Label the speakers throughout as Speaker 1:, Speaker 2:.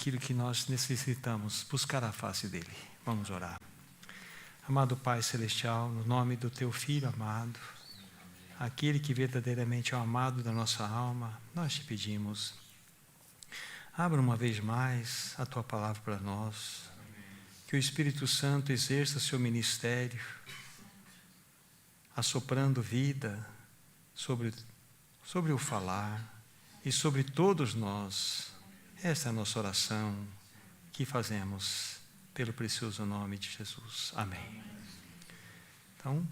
Speaker 1: aquilo que nós necessitamos, buscar a face dEle. Vamos orar. Amado Pai Celestial, no nome do Teu Filho amado, aquele que verdadeiramente é o amado da nossa alma, nós te pedimos, abra uma vez mais a Tua palavra para nós, que o Espírito Santo exerça seu ministério, assoprando vida sobre o falar e sobre todos nós. Esta é a nossa oração que fazemos pelo precioso nome de Jesus. Amém. Então,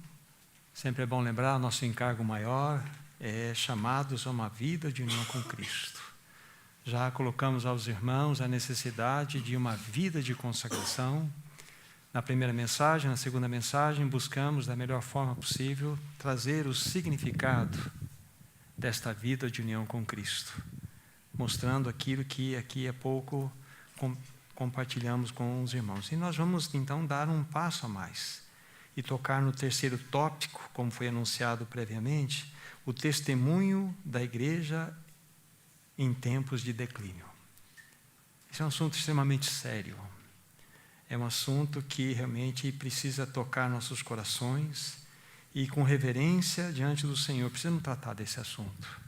Speaker 1: sempre é bom lembrar, nosso encargo maior é chamados a uma vida de união com Cristo. Já colocamos aos irmãos a necessidade de uma vida de consagração. Na primeira mensagem, na segunda mensagem, buscamos da melhor forma possível trazer o significado desta vida de união com Cristo, mostrando aquilo que aqui há pouco compartilhamos com os irmãos. E nós vamos então dar um passo a mais e tocar no terceiro tópico, como foi anunciado previamente, o testemunho da igreja em tempos de declínio. Esse é um assunto extremamente sério. É um assunto que realmente precisa tocar nossos corações e com reverência diante do Senhor precisamos tratar desse assunto,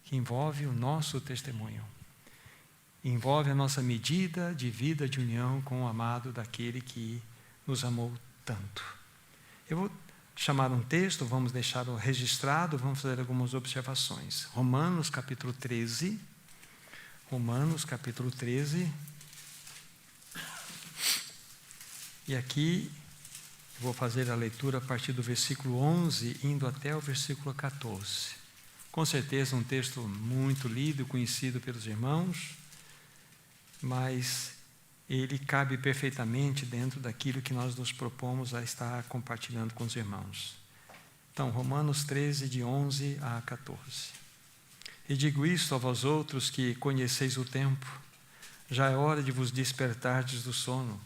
Speaker 1: que envolve o nosso testemunho, envolve a nossa medida de vida de união com o amado daquele que nos amou tanto. Eu vou chamar um texto, vamos deixá-lo registrado, vamos fazer algumas observações. Romanos capítulo 13. Romanos capítulo 13. E aqui vou fazer a leitura a partir do versículo 11, indo até o versículo 14. Com certeza um texto muito lido, conhecido pelos irmãos, mas ele cabe perfeitamente dentro daquilo que nós nos propomos a estar compartilhando com os irmãos. Então, Romanos 13, de 11 a 14. E digo isto a vós outros que conheceis o tempo, já é hora de vos despertardes do sono,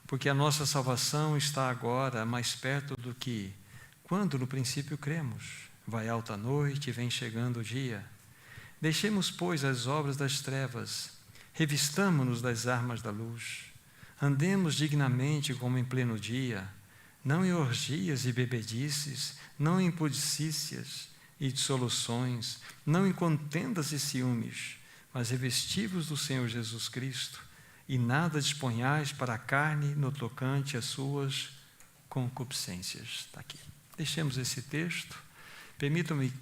Speaker 1: porque a nossa salvação está agora mais perto do que quando no princípio cremos. Vai alta a noite e vem chegando o dia. Deixemos, pois, as obras das trevas, revistamo-nos das armas da luz, andemos dignamente como em pleno dia, não em orgias e bebedices, não em impudicícias e dissoluções, não em contendas e ciúmes, mas revesti-vos do Senhor Jesus Cristo, e nada disponhais para a carne no tocante às suas concupiscências. Está aqui. Deixemos esse texto. Permitam-me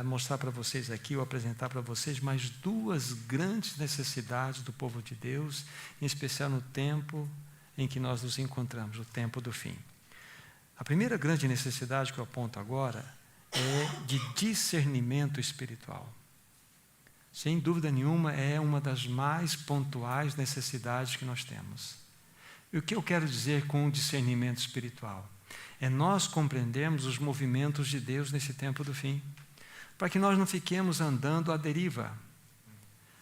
Speaker 1: mostrar para vocês aqui, ou apresentar para vocês mais duas grandes necessidades do povo de Deus, em especial no tempo em que nós nos encontramos, o tempo do fim. A primeira grande necessidade que eu aponto agora é de discernimento espiritual. Sem dúvida nenhuma, é uma das mais pontuais necessidades que nós temos. E o que eu quero dizer com o discernimento espiritual? É nós compreendermos os movimentos de Deus nesse tempo do fim, para que nós não fiquemos andando à deriva,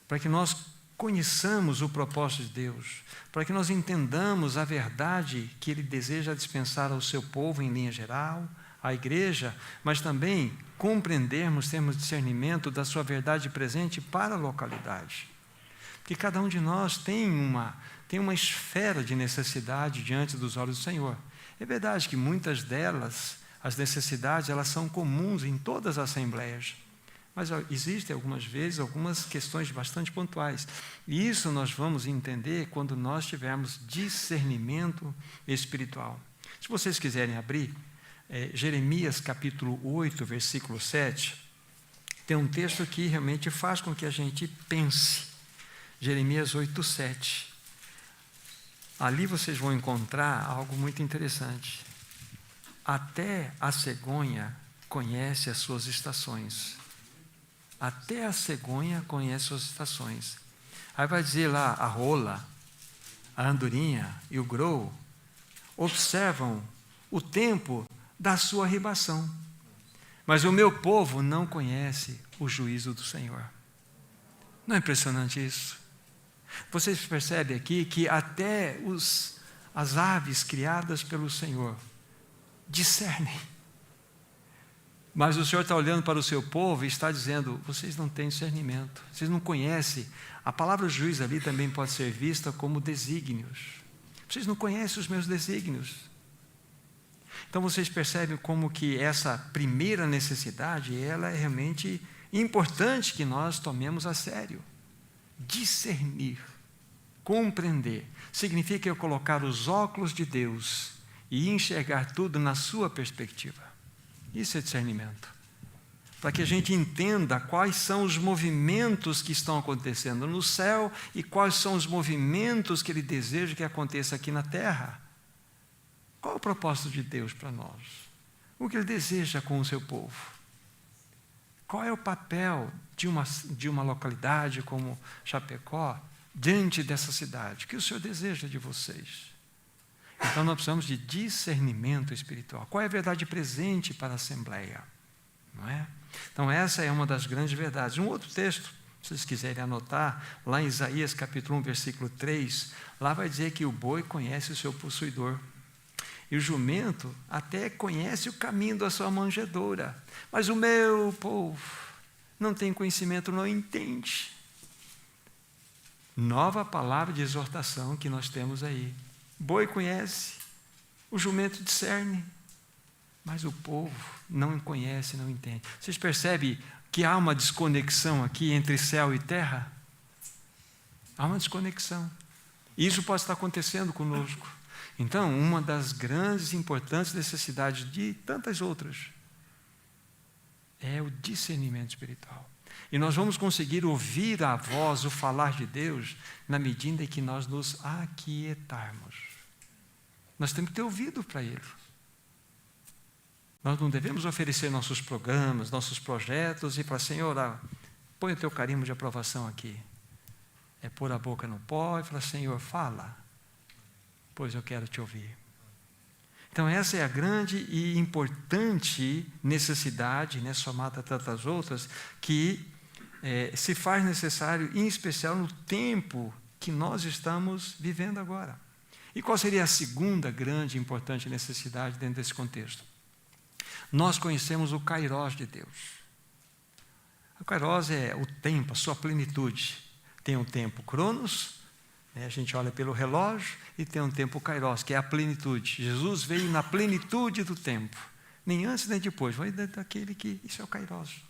Speaker 1: para que nós conheçamos o propósito de Deus, para que nós entendamos a verdade que Ele deseja dispensar ao seu povo em linha geral, à igreja, mas também compreendermos, termos discernimento da sua verdade presente para a localidade. Porque cada um de nós tem uma esfera de necessidade diante dos olhos do Senhor. É verdade que muitas delas, as necessidades, elas são comuns em todas as assembleias. Mas existem algumas vezes, algumas questões bastante pontuais. E isso nós vamos entender quando nós tivermos discernimento espiritual. Se vocês quiserem abrir, Jeremias capítulo 8, versículo 7, tem um texto que realmente faz com que a gente pense. Jeremias 8, 7. Ali vocês vão encontrar algo muito interessante. Até a cegonha conhece as suas estações. Até a cegonha conhece as suas estações. Aí vai dizer lá, a rola, a andorinha e o grou observam o tempo da sua arribação. Mas o meu povo não conhece o juízo do Senhor. Não é impressionante isso? Vocês percebem aqui que até as aves criadas pelo Senhor discernem. Mas o Senhor está olhando para o seu povo e está dizendo: vocês não têm discernimento, vocês não conhecem. A palavra juiz ali também pode ser vista como desígnios. Vocês não conhecem os meus desígnios. Então vocês percebem como que essa primeira necessidade, ela é realmente importante que nós tomemos a sério. Discernir, compreender, significa eu colocar os óculos de Deus e enxergar tudo na sua perspectiva. Isso é discernimento. Para que a gente entenda quais são os movimentos que estão acontecendo no céu e quais são os movimentos que Ele deseja que aconteça aqui na terra. Qual é o propósito de Deus para nós? O que Ele deseja com o seu povo? Qual é o papel de uma localidade como Chapecó diante dessa cidade? O que o Senhor deseja de vocês? Então nós precisamos de discernimento espiritual. Qual é a verdade presente para a Assembleia? Não é? Então essa é uma das grandes verdades. Um outro texto, se vocês quiserem anotar, lá em Isaías capítulo 1, versículo 3, lá vai dizer que o boi conhece o seu possuidor. E o jumento até conhece o caminho da sua manjedoura. Mas o meu povo não tem conhecimento, não entende. Nova palavra de exortação que nós temos aí. Boi conhece, o jumento discerne, mas o povo não conhece, não entende. Vocês percebem que há uma desconexão aqui entre céu e terra? Há uma desconexão. Isso pode estar acontecendo conosco. Então, uma das grandes e importantes necessidades de tantas outras é o discernimento espiritual. E nós vamos conseguir ouvir a voz, o falar de Deus, na medida em que nós nos aquietarmos. Nós temos que ter ouvido para Ele. Nós não devemos oferecer nossos programas, nossos projetos e falar: Senhor, põe o teu carimbo de aprovação aqui. É pôr a boca no pó e falar: Senhor, fala, pois eu quero te ouvir. Então essa é a grande e importante necessidade, né, somada a tantas outras, que se faz necessário, em especial no tempo que nós estamos vivendo agora. E qual seria a segunda grande e importante necessidade dentro desse contexto? Nós conhecemos o Kairos de Deus. O Kairos é o tempo, a sua plenitude. Tem um tempo Cronos, a gente olha pelo relógio, e tem um tempo Kairos, que é a plenitude. Jesus veio na plenitude do tempo, nem antes nem depois, foi daquele que, isso é o Kairos.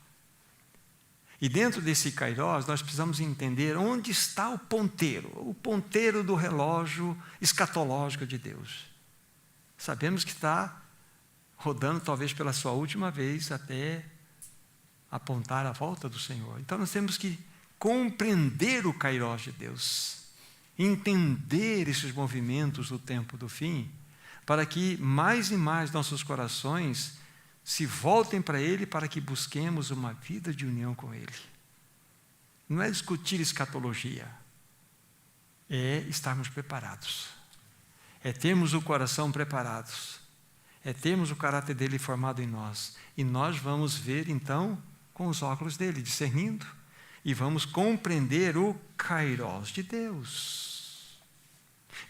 Speaker 1: E dentro desse Kairos, nós precisamos entender onde está o ponteiro do relógio escatológico de Deus. Sabemos que está rodando talvez pela sua última vez até apontar a volta do Senhor. Então nós temos que compreender o Kairos de Deus, entender esses movimentos do tempo do fim, para que mais e mais nossos corações se voltem para Ele, para que busquemos uma vida de união com Ele. Não é discutir escatologia, é estarmos preparados, é termos o coração preparado, é termos o caráter dele formado em nós, e nós vamos ver então com os óculos dele, discernindo, e vamos compreender o Kairos de Deus.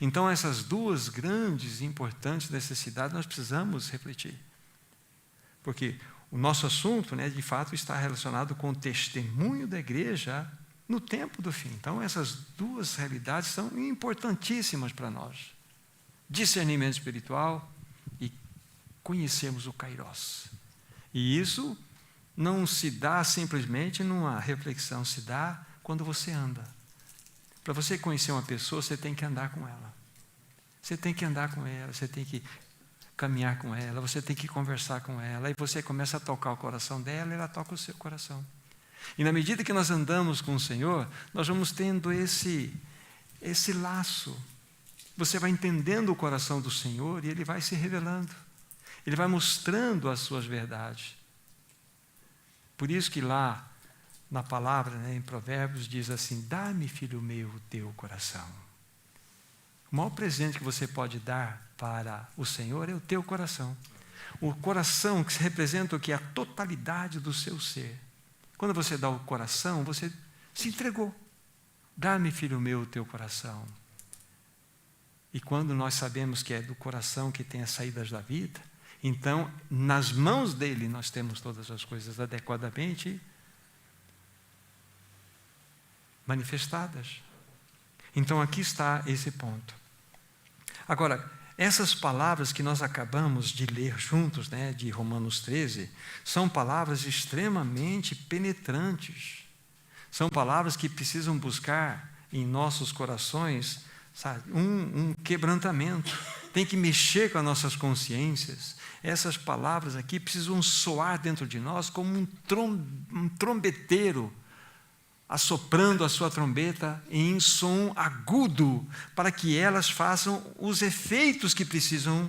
Speaker 1: Então essas duas grandes e importantes necessidades nós precisamos refletir. Porque o nosso assunto, né, de fato, está relacionado com o testemunho da igreja no tempo do fim. Então, essas duas realidades são importantíssimas para nós. Discernimento espiritual e conhecermos o Kairos. E isso não se dá simplesmente numa reflexão, se dá quando você anda. Para você conhecer uma pessoa, você tem que andar com ela. Você tem que andar com ela, você tem que caminhar com ela, você tem que conversar com ela, e você começa a tocar o coração dela, e ela toca o seu coração. E na medida que nós andamos com o Senhor, nós vamos tendo esse laço. Você vai entendendo o coração do Senhor, e Ele vai se revelando. Ele vai mostrando as suas verdades. Por isso que lá, na palavra, né, em Provérbios, diz assim: dá-me, filho meu, o teu coração. O maior presente que você pode dar para o Senhor é o teu coração. O coração que representa o que? A totalidade do seu ser. Quando você dá o coração, você se entregou. Dá-me, filho meu, o teu coração. E quando nós sabemos que é do coração que tem as saídas da vida, Então, nas mãos dele nós temos todas as coisas adequadamente manifestadas. Então, aqui está esse ponto. Agora, essas palavras que nós acabamos de ler juntos, né, de Romanos 13, são palavras extremamente penetrantes. São palavras que precisam buscar em nossos corações, sabe, um quebrantamento. Tem que mexer com as nossas consciências. Essas palavras aqui precisam soar dentro de nós como um trombeteiro assoprando a sua trombeta em som agudo, para que elas façam os efeitos que precisam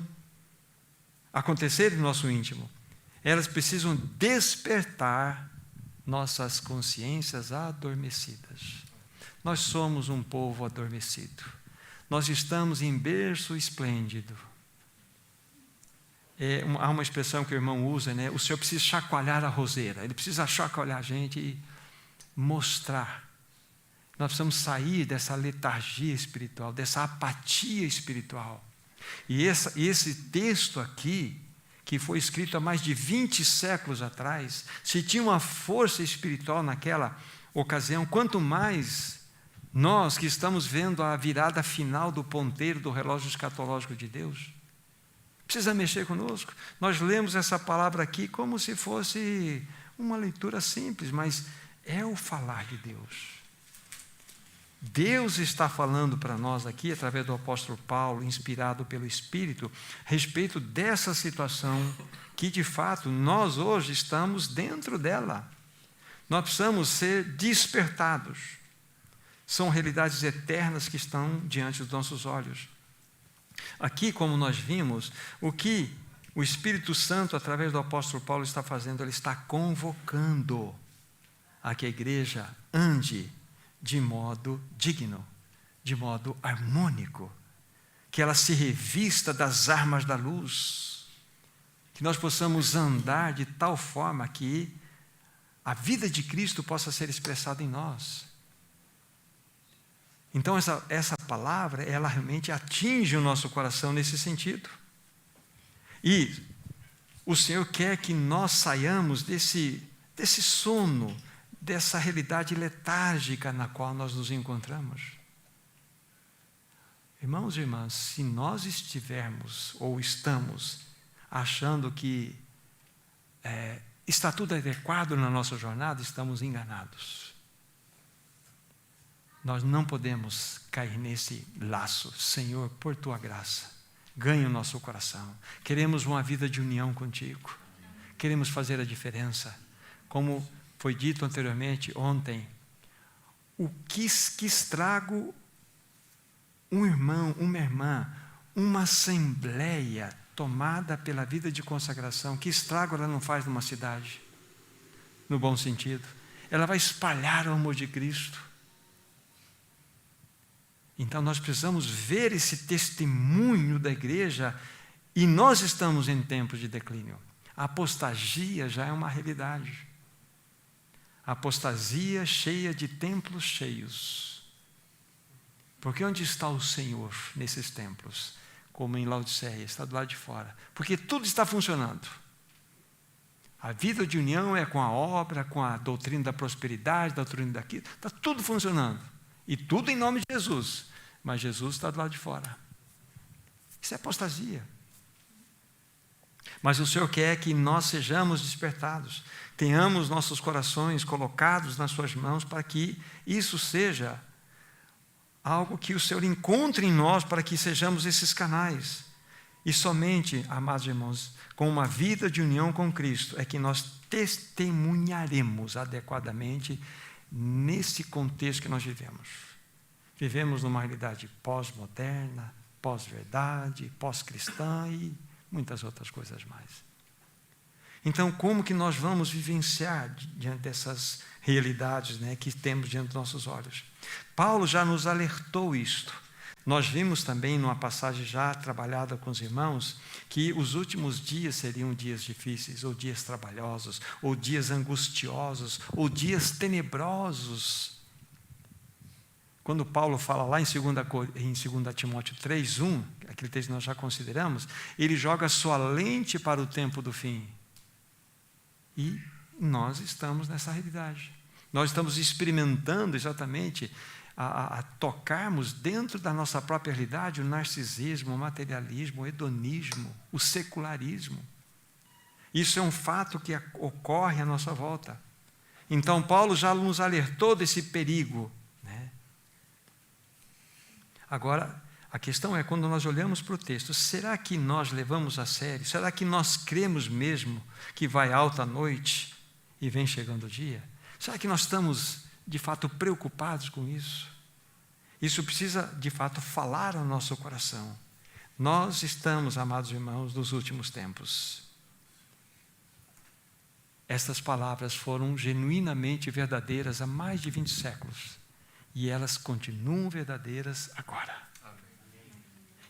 Speaker 1: acontecer no nosso íntimo. Elas precisam despertar nossas consciências adormecidas. Nós somos um povo adormecido. Nós estamos em berço esplêndido. Há uma expressão que o irmão usa, né? O Senhor precisa chacoalhar a roseira. Ele precisa chacoalhar a gente e mostrar. Nós precisamos sair dessa letargia espiritual, dessa apatia espiritual. E esse texto aqui, que foi escrito há mais de 20 séculos atrás, se tinha uma força espiritual naquela ocasião, quanto mais nós que estamos vendo a virada final do ponteiro do relógio escatológico de Deus, precisa mexer conosco. Nós lemos essa palavra aqui como se fosse uma leitura simples, mas é o falar de Deus. Deus está falando para nós aqui, através do apóstolo Paulo, inspirado pelo Espírito, a respeito dessa situação que, de fato, nós hoje estamos dentro dela. Nós precisamos ser despertados. São realidades eternas que estão diante dos nossos olhos. Aqui, como nós vimos, o que o Espírito Santo, através do apóstolo Paulo, está fazendo, ele está convocando a que a igreja ande de modo digno, de modo harmônico, que ela se revista das armas da luz, que nós possamos andar de tal forma que a vida de Cristo possa ser expressada em nós. Então essa palavra, ela realmente atinge o nosso coração nesse sentido. E o Senhor quer que nós saiamos desse sono, dessa realidade letárgica na qual nós nos encontramos. Irmãos e irmãs, se nós estivermos ou estamos achando que está tudo adequado na nossa jornada, estamos enganados. Nós não podemos cair nesse laço. Senhor, por Tua graça, ganhe o nosso coração. Queremos uma vida de união contigo. Queremos fazer a diferença. Como foi dito anteriormente, ontem, que estrago um irmão, uma irmã, uma assembleia tomada pela vida de consagração, que estrago ela não faz numa cidade, no bom sentido. Ela vai espalhar o amor de Cristo. Então nós precisamos ver esse testemunho da igreja, e nós estamos em tempos de declínio. A apostasia já é uma realidade. A apostasia cheia de templos cheios. Porque onde está o Senhor nesses templos? Como em Laodiceia, está do lado de fora. Porque tudo está funcionando. A vida de união é com a obra, com a doutrina da prosperidade, da doutrina daquilo. Está tudo funcionando. E tudo em nome de Jesus. Mas Jesus está do lado de fora. Isso é apostasia. Mas o Senhor quer que nós sejamos despertados. Tenhamos nossos corações colocados nas suas mãos para que isso seja algo que o Senhor encontre em nós, para que sejamos esses canais. E somente, amados irmãos, com uma vida de união com Cristo, é que nós testemunharemos adequadamente nesse contexto que nós vivemos. Vivemos numa realidade pós-moderna, pós-verdade, pós-cristã e muitas outras coisas mais. Então, como que nós vamos vivenciar diante dessas realidades, né, que temos diante dos nossos olhos? Paulo já nos alertou isto. Nós vimos também, numa passagem já trabalhada com os irmãos, que os últimos dias seriam dias difíceis, ou dias trabalhosos, ou dias angustiosos, ou dias tenebrosos. Quando Paulo fala lá em 2 Timóteo 3:1, aquele texto que nós já consideramos, ele joga sua lente para o tempo do fim. E nós estamos nessa realidade. Nós estamos experimentando exatamente a tocarmos dentro da nossa própria realidade o narcisismo, o materialismo, o hedonismo, o secularismo. Isso é um fato que ocorre à nossa volta. Então, Paulo já nos alertou desse perigo, né? Agora, a questão é, quando nós olhamos para o texto, será que nós levamos a sério? Será que nós cremos mesmo que vai alta a noite e vem chegando o dia? Será que nós estamos, de fato, preocupados com isso? Isso precisa, de fato, falar ao nosso coração. Nós estamos, amados irmãos, nos últimos tempos. Estas palavras foram genuinamente verdadeiras há mais de 20 séculos. E elas continuam verdadeiras agora.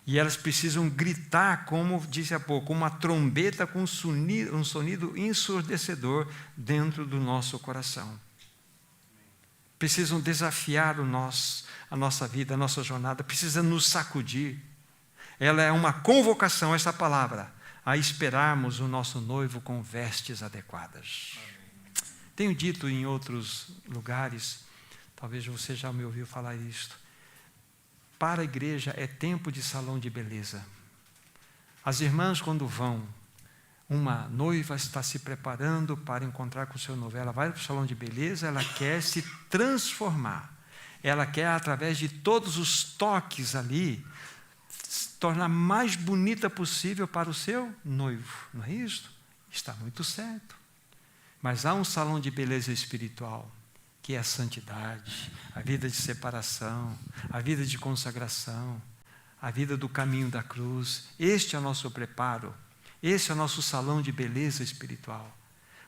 Speaker 1: E elas precisam gritar, como disse há pouco, uma trombeta com um sonido ensurdecedor dentro do nosso coração. Precisam desafiar a nossa vida, a nossa jornada, precisa nos sacudir. Ela é uma convocação, essa palavra, a esperarmos o nosso noivo com vestes adequadas. Tenho dito em outros lugares, talvez você já me ouviu falar isto, para a igreja é tempo de salão de beleza. As irmãs, quando vão, uma noiva está se preparando para encontrar com o seu noivo, ela vai para o salão de beleza, ela quer se transformar, ela quer, através de todos os toques ali, se tornar mais bonita possível para o seu noivo, não é isso? Está muito certo. Mas há um salão de beleza espiritual, que é a santidade, a vida de separação, a vida de consagração, a vida do caminho da cruz. Este é o nosso preparo, esse é o nosso salão de beleza espiritual,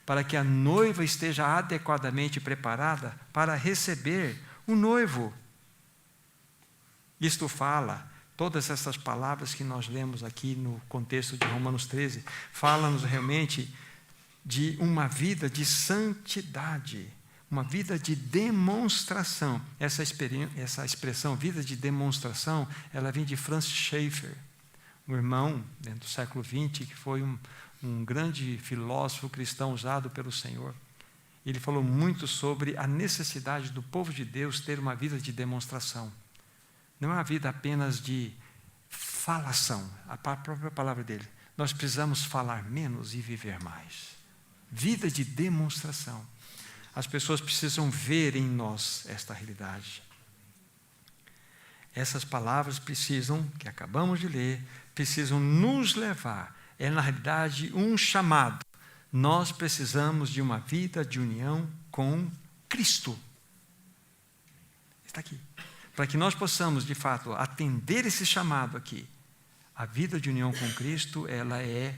Speaker 1: para que a noiva esteja adequadamente preparada para receber o noivo. Isto fala, todas essas palavras que nós lemos aqui no contexto de Romanos 13, falam-nos realmente de uma vida de santidade, uma vida de demonstração. Essa expressão, vida de demonstração, ela vem de Francis Schaeffer, um irmão dentro do século XX, que foi um grande filósofo cristão usado pelo Senhor. Ele falou muito sobre a necessidade do povo de Deus ter uma vida de demonstração. Não é uma vida apenas de falação, a própria palavra dele. Nós precisamos falar menos e viver mais. Vida de demonstração. As pessoas precisam ver em nós esta realidade. Essas palavras precisam, que acabamos de ler, precisam nos levar. É, na realidade, um chamado. Nós precisamos de uma vida de união com Cristo. Está aqui. Para que nós possamos, de fato, atender esse chamado aqui. A vida de união com Cristo, ela é,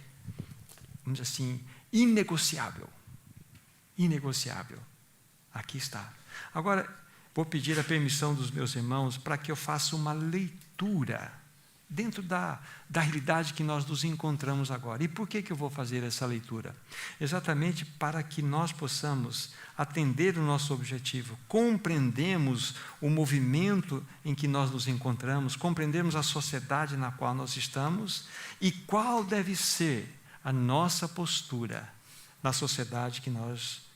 Speaker 1: vamos dizer assim, inegociável. Inegociável. Aqui está. Agora, vou pedir a permissão dos meus irmãos para que eu faça uma leitura dentro da realidade que nós nos encontramos agora. E por que eu vou fazer essa leitura? Exatamente para que nós possamos atender o nosso objetivo, compreendemos o movimento em que nós nos encontramos, compreendemos a sociedade na qual nós estamos e qual deve ser a nossa postura na sociedade que nós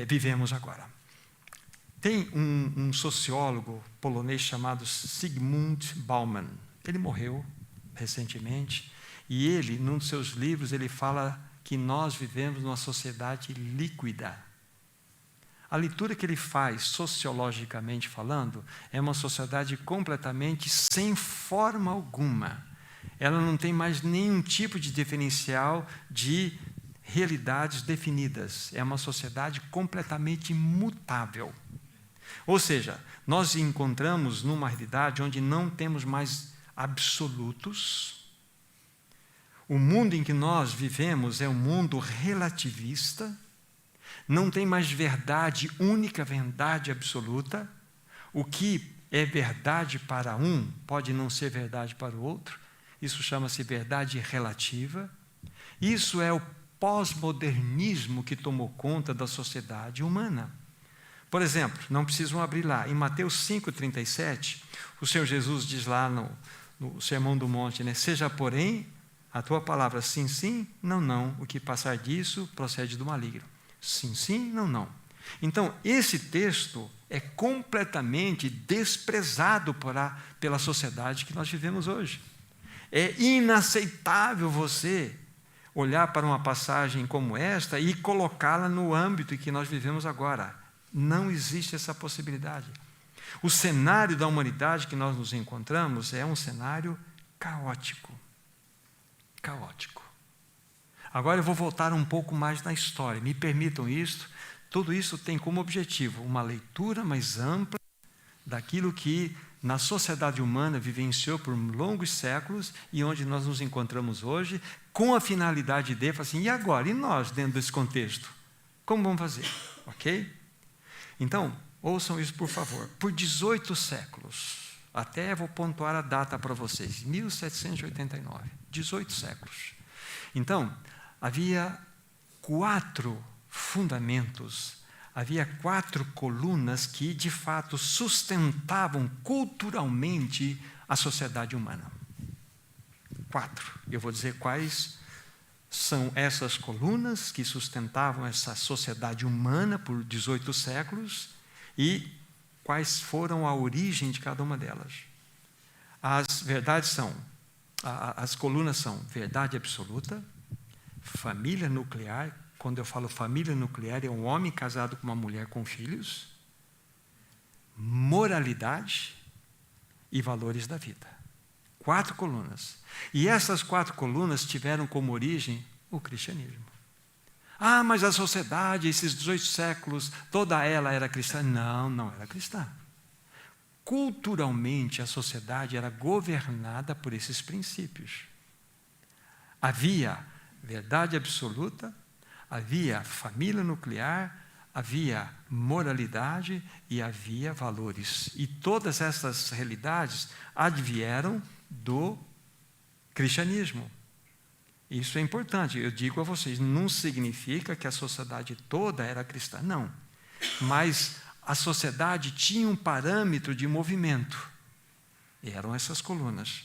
Speaker 1: vivemos agora. Tem um sociólogo polonês chamado Zygmunt Bauman. Ele morreu recentemente e ele, num dos seus livros, ele fala que nós vivemos numa sociedade líquida. A leitura que ele faz, sociologicamente falando, é uma sociedade completamente sem forma alguma. Ela não tem mais nenhum tipo de diferencial de realidades definidas. É uma sociedade completamente imutável. Ou seja, nós encontramos numa realidade onde não temos mais absolutos. O mundo em que nós vivemos é um mundo relativista. Não tem mais verdade única, verdade absoluta. O que é verdade para um pode não ser verdade para o outro. Isso chama-se verdade relativa. Isso é o pós-modernismo que tomou conta da sociedade humana. Por exemplo, não precisam abrir lá, em Mateus 5,37, o Senhor Jesus diz lá no Sermão do Monte, né? Seja, porém, a tua palavra sim, sim, não, não. O que passar disso procede do maligno. Sim, sim, não, não. Então, esse texto é completamente desprezado pela sociedade que nós vivemos hoje. É inaceitável você olhar para uma passagem como esta e colocá-la no âmbito em que nós vivemos agora. Não existe essa possibilidade. O cenário da humanidade que nós nos encontramos é um cenário caótico. Caótico. Agora eu vou voltar um pouco mais na história. Me permitam isso. Tudo isso tem como objetivo uma leitura mais ampla daquilo que na sociedade humana vivenciou por longos séculos e onde nós nos encontramos hoje, com a finalidade de falar assim, e agora? E nós, dentro desse contexto? Como vamos fazer? Ok? Então, ouçam isso, por favor. Por 18 séculos, até vou pontuar a data para vocês, 1789, 18 séculos. Então, havia 4 fundamentos, havia 4 colunas que, de fato, sustentavam culturalmente a sociedade humana. 4. Eu vou dizer quais são essas colunas que sustentavam essa sociedade humana por 18 séculos e quais foram a origem de cada uma delas. As colunas são verdade absoluta, família nuclear. Quando eu falo família nuclear, é um homem casado com uma mulher com filhos, moralidade e valores da vida. 4 colunas. E essas 4 colunas tiveram como origem o cristianismo. Ah, mas a sociedade, esses 18 séculos, toda ela era cristã. Não, não era cristã. Culturalmente, a sociedade era governada por esses princípios. Havia verdade absoluta, havia família nuclear, havia moralidade e havia valores. E todas essas realidades advieram do cristianismo. Isso é importante. Eu digo a vocês, não significa que a sociedade toda era cristã, não. Mas a sociedade tinha um parâmetro de movimento. E eram essas colunas.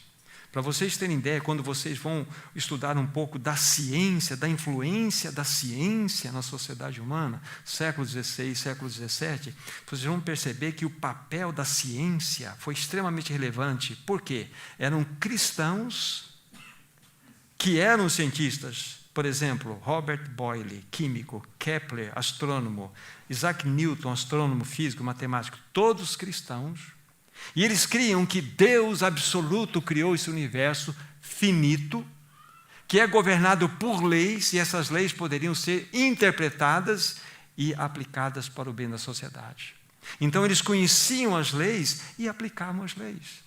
Speaker 1: Para vocês terem ideia, quando vocês vão estudar um pouco da ciência, da influência da ciência na sociedade humana, século XVI, século XVII, vocês vão perceber que o papel da ciência foi extremamente relevante. Por quê? Eram cristãos que eram cientistas. Por exemplo, Robert Boyle, químico, Kepler, astrônomo, Isaac Newton, astrônomo, físico, matemático, todos cristãos. E eles criam que Deus absoluto criou esse universo finito, que é governado por leis, e essas leis poderiam ser interpretadas e aplicadas para o bem da sociedade. Então eles conheciam as leis e aplicavam as leis.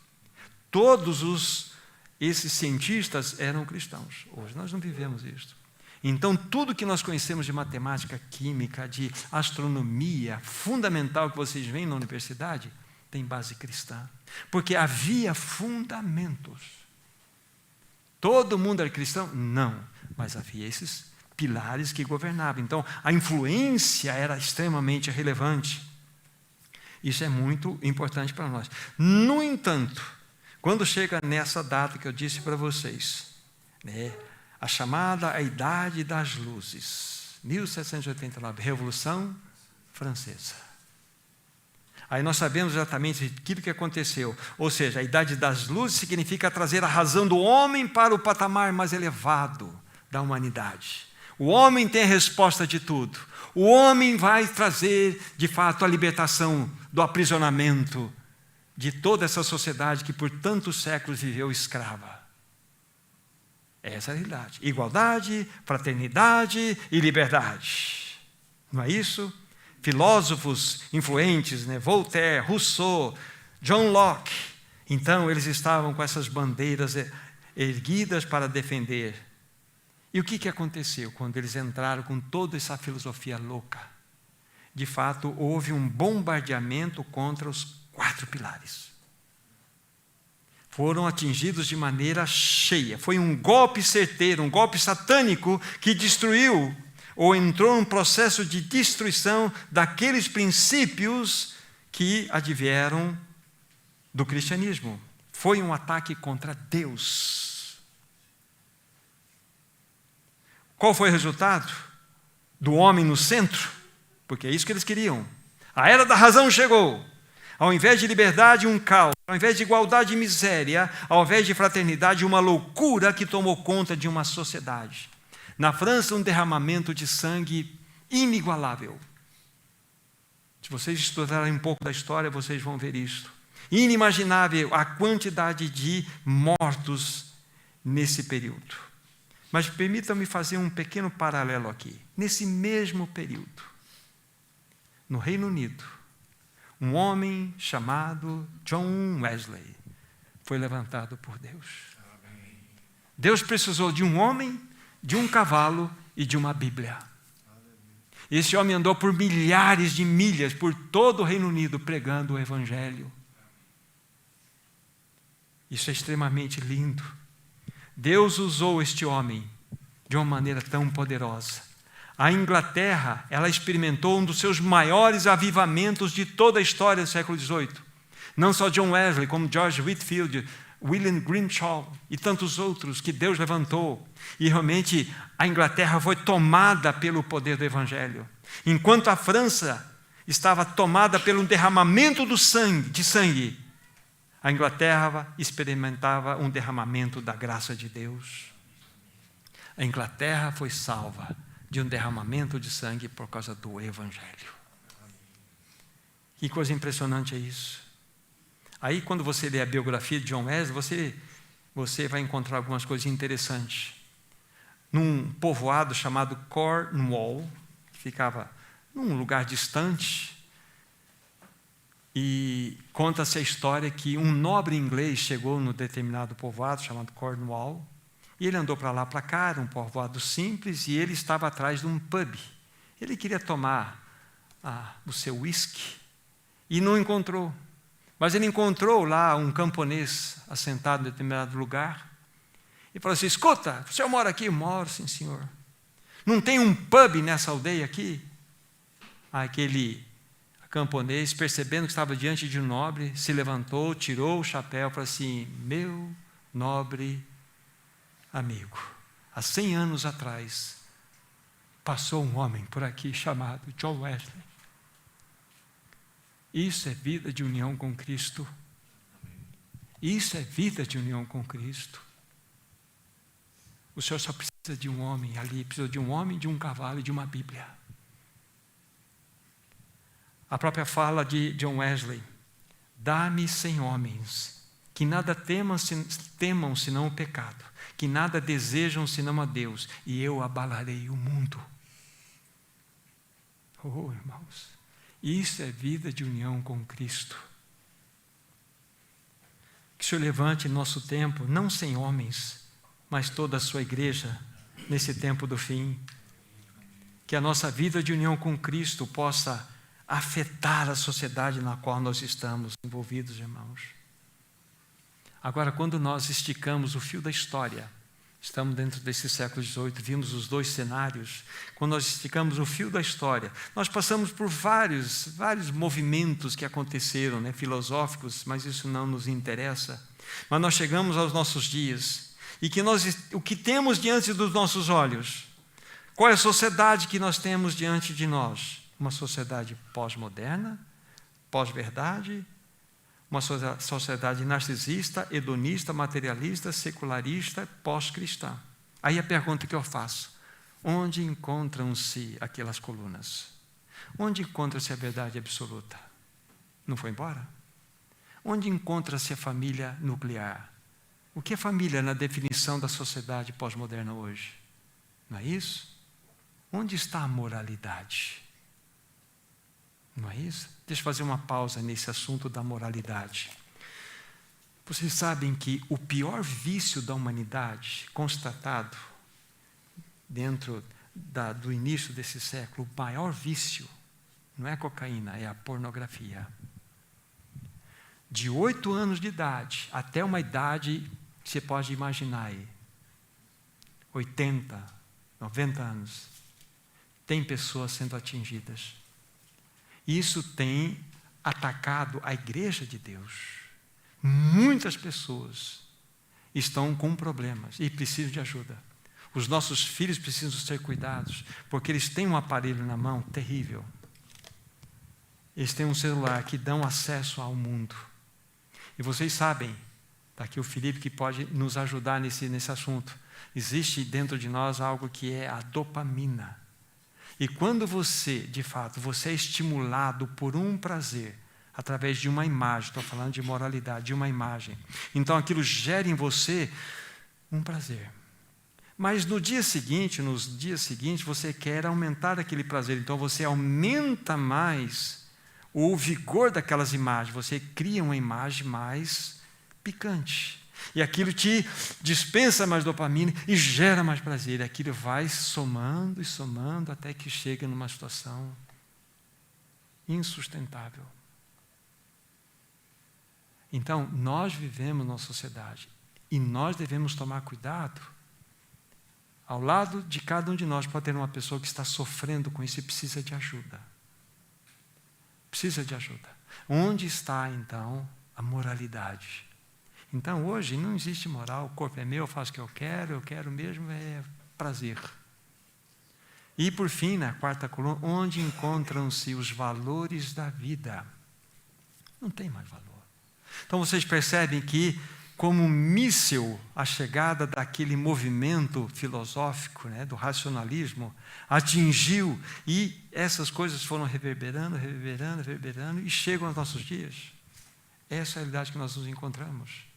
Speaker 1: Todos esses cientistas eram cristãos. Hoje nós não vivemos isso. Então tudo que nós conhecemos de matemática, química, de astronomia, fundamental que vocês veem na universidade, tem base cristã, porque havia fundamentos. Todo mundo era cristão? Não, mas havia esses pilares que governavam. Então, a influência era extremamente relevante. Isso é muito importante para nós. No entanto, quando chega nessa data que eu disse para vocês, né, a chamada a Idade das Luzes, 1789, Revolução Francesa. Aí nós sabemos exatamente aquilo que aconteceu. Ou seja, a Idade das Luzes significa trazer a razão do homem para o patamar mais elevado da humanidade. O homem tem a resposta de tudo. O homem vai trazer, de fato, a libertação do aprisionamento de toda essa sociedade que por tantos séculos viveu escrava. Essa é a realidade. Igualdade, fraternidade e liberdade. Não é isso? Filósofos influentes, né? Voltaire, Rousseau, John Locke. Então, eles estavam com essas bandeiras erguidas para defender. E o que aconteceu quando eles entraram com toda essa filosofia louca? De fato, houve um bombardeamento contra os 4 pilares. Foram atingidos de maneira cheia. Foi um golpe certeiro, um golpe satânico que destruiu ou entrou num processo de destruição daqueles princípios que advieram do cristianismo. Foi um ataque contra Deus. Qual foi o resultado? Do homem no centro, porque é isso que eles queriam. A era da razão chegou. Ao invés de liberdade, um caos. Ao invés de igualdade e miséria, ao invés de fraternidade, uma loucura que tomou conta de uma sociedade. Na França, um derramamento de sangue inigualável. Se vocês estudarem um pouco da história, vocês vão ver isso. Inimaginável a quantidade de mortos nesse período. Mas permitam-me fazer um pequeno paralelo aqui. Nesse mesmo período, no Reino Unido, um homem chamado John Wesley foi levantado por Deus. Deus precisou de um homem, de um cavalo e de uma Bíblia. Esse homem andou por milhares de milhas por todo o Reino Unido pregando o Evangelho. Isso é extremamente lindo. Deus usou este homem de uma maneira tão poderosa. A Inglaterra, ela experimentou um dos seus maiores avivamentos de toda a história do século XVIII. Não só John Wesley, como George Whitefield, William Grimshaw e tantos outros que Deus levantou. E realmente a Inglaterra foi tomada pelo poder do Evangelho. Enquanto a França estava tomada pelo derramamento de sangue, a Inglaterra experimentava um derramamento da graça de Deus. A Inglaterra foi salva de um derramamento de sangue por causa do Evangelho. Que coisa impressionante é isso. Aí, quando você lê a biografia de John Wesley, você vai encontrar algumas coisas interessantes. Num povoado chamado Cornwall, que ficava num lugar distante, e conta-se a história que um nobre inglês chegou no determinado povoado chamado Cornwall, e ele andou para lá, para cá, era um povoado simples, e ele estava atrás de um pub. Ele queria tomar o seu whisky, e não encontrou. Mas ele encontrou lá um camponês assentado em determinado lugar, e falou assim: escuta, o senhor mora aqui? Moro, sim, senhor. Não tem um pub nessa aldeia aqui? Aquele camponês, percebendo que estava diante de um nobre, se levantou, tirou o chapéu e falou assim: meu nobre amigo, há 100 anos atrás, passou um homem por aqui chamado John Wesley. Isso é vida de união com Cristo. Isso é vida de união com Cristo. O Senhor só precisa de um homem ali, precisa de um homem, de um cavalo e de uma Bíblia. A própria fala de John Wesley: dá-me 100 homens, que nada temam senão o pecado, que nada desejam senão a Deus, e eu abalarei o mundo. Oh, irmãos, isso é vida de união com Cristo. Que o Senhor levante em nosso tempo, não 100 homens, mas toda a sua igreja, nesse tempo do fim. Que a nossa vida de união com Cristo possa afetar a sociedade na qual nós estamos envolvidos, irmãos. Agora, quando nós esticamos o fio da história, estamos dentro desse século XVIII, vimos os dois cenários. Quando nós esticamos o fio da história, nós passamos por vários movimentos que aconteceram, filosóficos, mas isso não nos interessa. Mas nós chegamos aos nossos dias, e que o que temos diante dos nossos olhos, qual é a sociedade que nós temos diante de nós? Uma sociedade pós-moderna, pós-verdade, uma sociedade narcisista, hedonista, materialista, secularista, pós-cristã. Aí a pergunta que eu faço: onde encontram-se aquelas colunas? Onde encontra-se a verdade absoluta? Não foi embora? Onde encontra-se a família nuclear? O que é família na definição da sociedade pós-moderna hoje? Não é isso? Onde está a moralidade? Não é isso? Deixa eu fazer uma pausa nesse assunto da moralidade. Vocês sabem que o pior vício da humanidade, constatado dentro do início desse século, o maior vício, não é a cocaína, é a pornografia. De 8 anos de idade até uma idade que você pode imaginar aí, 80, 90 anos, tem pessoas sendo atingidas. Isso tem atacado a igreja de Deus. Muitas pessoas estão com problemas e precisam de ajuda. Os nossos filhos precisam ser cuidados, porque eles têm um aparelho na mão terrível. Eles têm um celular que dão acesso ao mundo. E vocês sabem, está aqui o Felipe que pode nos ajudar nesse assunto. Existe dentro de nós algo que é a dopamina. E quando você, de fato, você é estimulado por um prazer, através de uma imagem, estou falando de moralidade, de uma imagem. Então aquilo gera em você um prazer. Mas nos dias seguintes, você quer aumentar aquele prazer. Então você aumenta mais o vigor daquelas imagens. Você cria uma imagem mais picante. E aquilo te dispensa mais dopamina e gera mais prazer. E aquilo vai somando e somando até que chega numa situação insustentável. Então, nós vivemos numa sociedade e nós devemos tomar cuidado. Ao lado de cada um de nós pode ter uma pessoa que está sofrendo com isso e precisa de ajuda. Precisa de ajuda. Onde está, então, a moralidade? Então, hoje não existe moral, o corpo é meu, eu faço o que eu quero mesmo é prazer. E, por fim, na quarta coluna, onde encontram-se os valores da vida? Não tem mais valor. Então, vocês percebem que, como um míssil, a chegada daquele movimento filosófico, do racionalismo, atingiu, e essas coisas foram reverberando, e chegam aos nossos dias. Essa é a realidade que nós nos encontramos.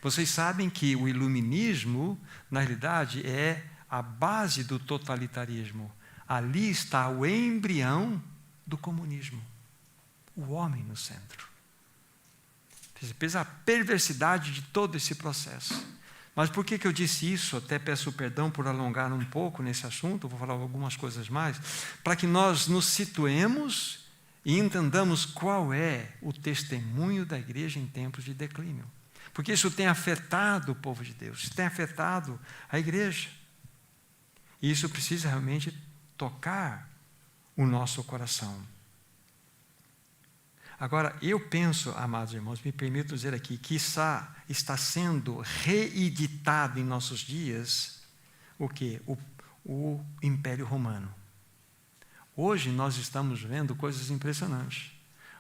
Speaker 1: Vocês sabem que o iluminismo, na realidade, é a base do totalitarismo. Ali está o embrião do comunismo. O homem no centro. Pensa a perversidade de todo esse processo. Mas por que eu disse isso? Até peço perdão por alongar um pouco nesse assunto, vou falar algumas coisas mais, para que nós nos situemos e entendamos qual é o testemunho da igreja em tempos de declínio. Porque isso tem afetado o povo de Deus, isso tem afetado a igreja. E isso precisa realmente tocar o nosso coração. Agora, eu penso, amados irmãos, me permito dizer aqui, que está sendo reeditado em nossos dias o quê? O Império Romano. Hoje nós estamos vendo coisas impressionantes.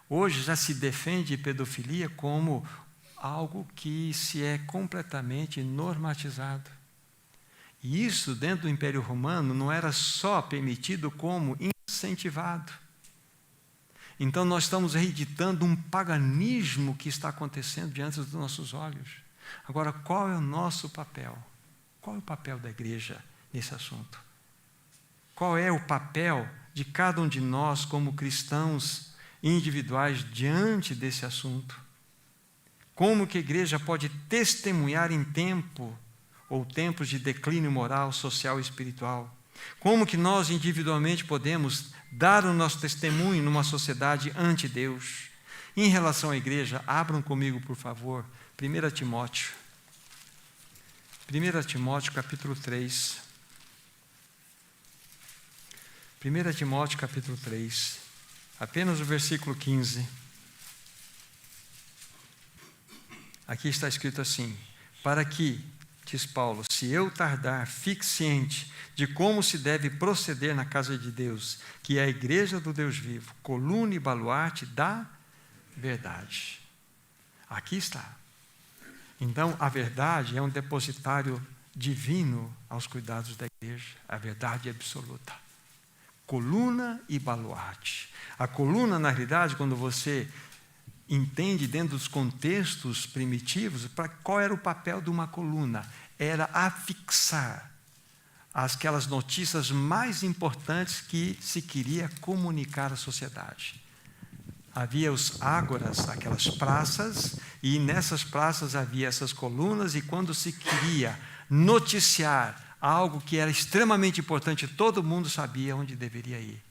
Speaker 1: Hoje já se defende pedofilia como algo que se é completamente normatizado. E isso dentro do Império Romano não era só permitido como incentivado. Então nós estamos reeditando um paganismo que está acontecendo diante dos nossos olhos. Agora, qual é o nosso papel? Qual é o papel da igreja nesse assunto? Qual é o papel de cada um de nós como cristãos individuais diante desse assunto? Como que a igreja pode testemunhar em tempos de declínio moral, social e espiritual? Como que nós individualmente podemos dar o nosso testemunho numa sociedade ante Deus? Em relação à igreja, abram comigo, por favor, 1 Timóteo. 1 Timóteo, capítulo 3. 1 Timóteo, capítulo 3. Apenas o versículo 15. Aqui está escrito assim: para que, diz Paulo, se eu tardar, fique ciente de como se deve proceder na casa de Deus, que é a igreja do Deus vivo, coluna e baluarte da verdade. Aqui está. Então, a verdade é um depositário divino aos cuidados da igreja, a verdade absoluta. Coluna e baluarte. A coluna, na realidade, quando você entende dentro dos contextos primitivos, qual era o papel de uma coluna? Era afixar aquelas notícias mais importantes que se queria comunicar à sociedade. Havia os ágoras, aquelas praças, e nessas praças havia essas colunas, e quando se queria noticiar algo que era extremamente importante, todo mundo sabia onde deveria ir.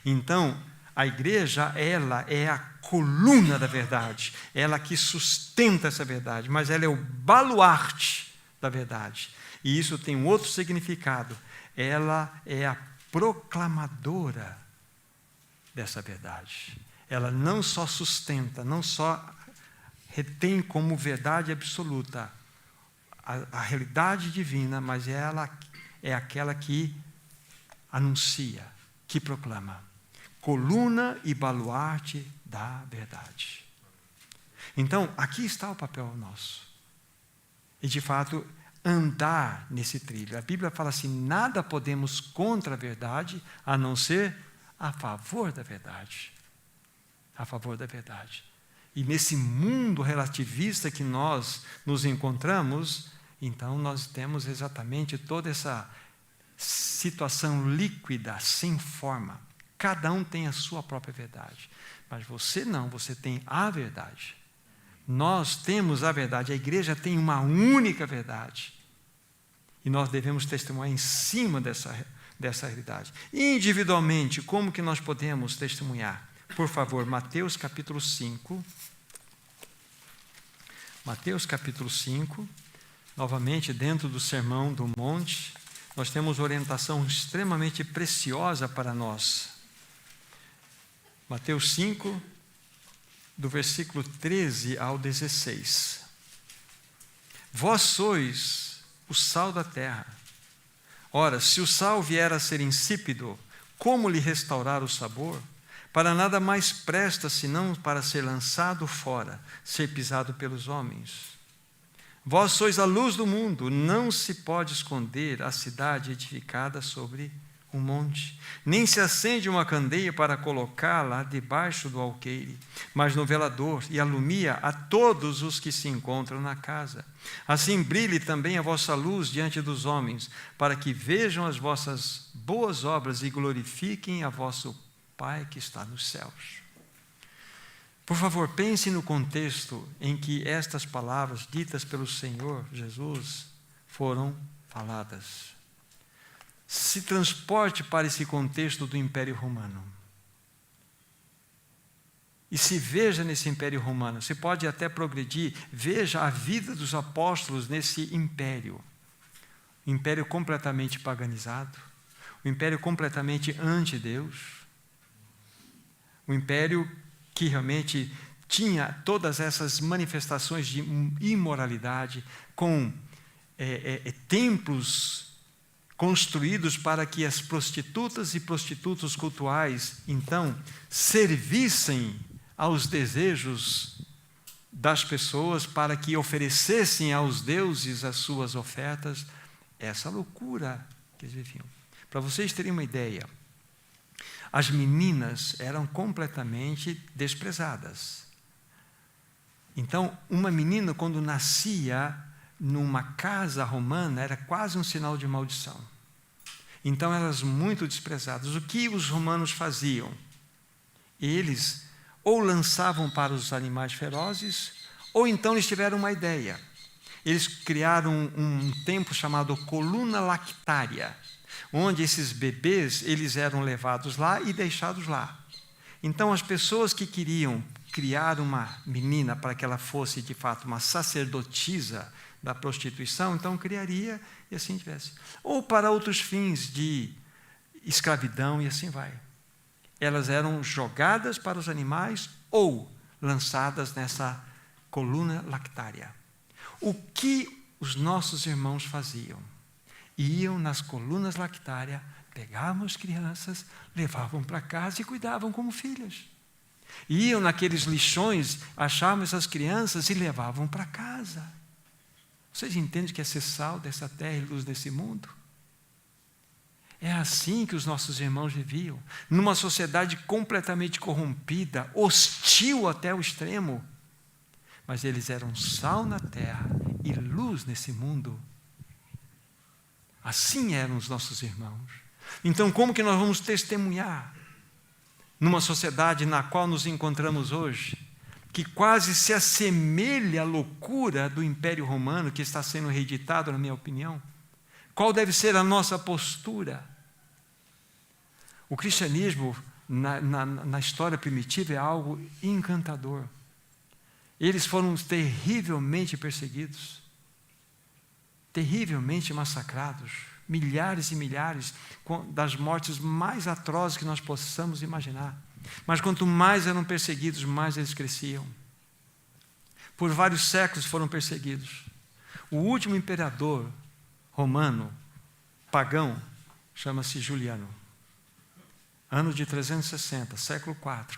Speaker 1: Então, a igreja, ela é a coluna da verdade, ela que sustenta essa verdade, mas ela é o baluarte da verdade. E isso tem um outro significado. Ela é a proclamadora dessa verdade. Ela não só sustenta, não só retém como verdade absoluta a realidade divina, mas ela é aquela que anuncia, que proclama. Coluna e baluarte da verdade. Então, aqui está o papel nosso. E, de fato, andar nesse trilho. A Bíblia fala assim, nada podemos contra a verdade, a não ser a favor da verdade. A favor da verdade. E nesse mundo relativista que nós nos encontramos, então nós temos exatamente toda essa situação líquida, sem forma. Cada um tem a sua própria verdade. Mas você não, você tem a verdade. Nós temos a verdade, a igreja tem uma única verdade. E nós devemos testemunhar em cima dessa realidade. Individualmente, como que nós podemos testemunhar? Por favor, Mateus capítulo 5. Mateus capítulo 5, novamente dentro do Sermão do Monte, nós temos orientação extremamente preciosa para nós. Mateus 5, do versículo 13 ao 16. Vós sois o sal da terra. Ora, se o sal vier a ser insípido, como lhe restaurar o sabor? Para nada mais presta, senão para ser lançado fora, ser pisado pelos homens. Vós sois a luz do mundo, não se pode esconder a cidade edificada sobre um monte, nem se acende uma candeia para colocá-la debaixo do alqueire, mas no velador, e alumia a todos os que se encontram na casa. Assim brilhe também a vossa luz diante dos homens, para que vejam as vossas boas obras e glorifiquem a vosso Pai que está nos céus. Por favor, pense no contexto em que estas palavras ditas pelo Senhor Jesus foram faladas. Se transporte para esse contexto do Império Romano. E se veja nesse Império Romano. Você pode até progredir. Veja a vida dos apóstolos nesse império. Um império completamente paganizado. Um império completamente anti-Deus. Um império que realmente tinha todas essas manifestações de imoralidade, com templos construídos para que as prostitutas e prostitutos cultuais, então, servissem aos desejos das pessoas para que oferecessem aos deuses as suas ofertas. Essa loucura que eles viviam. Para vocês terem uma ideia, as meninas eram completamente desprezadas. Então, uma menina, quando nascia numa casa romana, era quase um sinal de maldição. Então, elas muito desprezadas. O que os romanos faziam? Eles ou lançavam para os animais ferozes, ou então eles tiveram uma ideia. Eles criaram um templo chamado coluna lactária, onde esses bebês eles eram levados lá e deixados lá. Então, as pessoas que queriam criar uma menina para que ela fosse, de fato, uma sacerdotisa da prostituição, então criaria e assim tivesse. Ou para outros fins de escravidão e assim vai. Elas eram jogadas para os animais ou lançadas nessa coluna lactária. O que os nossos irmãos faziam? Iam nas colunas lactárias, pegavam as crianças, levavam para casa e cuidavam como filhas. Iam naqueles lixões, achavam essas crianças e levavam para casa. Vocês entendem que é ser sal dessa terra e luz desse mundo? É assim que os nossos irmãos viviam, numa sociedade completamente corrompida, hostil até o extremo. Mas eles eram sal na terra e luz nesse mundo. Assim eram os nossos irmãos. Então, como que nós vamos testemunhar numa sociedade na qual nos encontramos hoje, que quase se assemelha à loucura do Império Romano que está sendo reeditado, na minha opinião? Qual deve ser a nossa postura? O cristianismo, na história primitiva, é algo encantador. Eles foram terrivelmente perseguidos, terrivelmente massacrados. milhares e milhares, das mortes mais atrozes que nós possamos imaginar. Mas quanto mais eram perseguidos, mais eles cresciam. Por vários séculos foram perseguidos. O último imperador romano, pagão, chama-se Juliano. Ano de 360, século IV.